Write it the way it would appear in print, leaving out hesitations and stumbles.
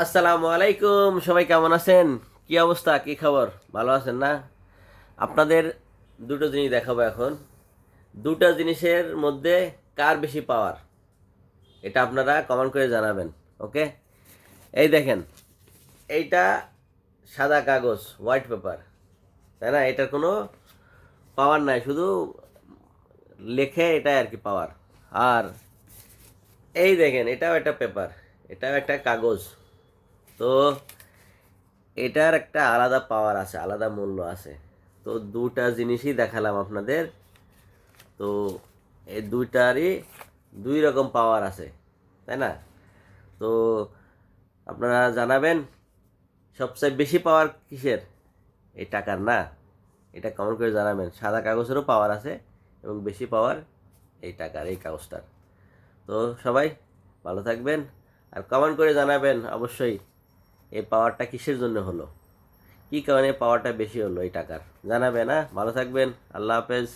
আসসালামু আলাইকুম, সবাই কেমন আছেন? কি অবস্থা, কি খবর? ভালো আছেন না? আপনাদের দুটো জিনিস দেখাবো এখন। দুটো জিনিসের মধ্যে কার বেশি পাওয়ার, এটা আপনারা কমেন্ট করে জানাবেন। ওকে, এই দেখেন, এইটা সাদা কাগজ, হোয়াইট পেপার, তাই না? এটার কোনো পাওয়ার নাই, শুধু লেখে, এটাই আর কি পাওয়ার। আর এই দেখেন, এটাও একটা পেপার, এটাও একটা কাগজ। তো এটার একটা আলাদা পাওয়ার আছে, আলাদা মূল্য আছে। তো দুটা জিনিসই দেখালাম আপনাদের। তো এই দুইটারই দুই রকম পাওয়ার আছে, তাই না? তো আপনারা জানাবেন সবচেয়ে বেশি পাওয়ার কিসের, এই টাকার না? এটা কমেন্ট করে জানাবেন। সাদা কাগজেরও পাওয়ার আছে এবং বেশি পাওয়ার এই টাকার, এই কাগজটার। তো সবাই ভালো থাকবেন, আর কমেন্ট করে জানাবেন অবশ্যই এই পাওয়ারটা কিসের জন্য হলো, কী কারণে পাওয়ারটা বেশি হলো এই টাকার, জানাবে না? ভালো থাকবেন, আল্লাহ হাফেজ।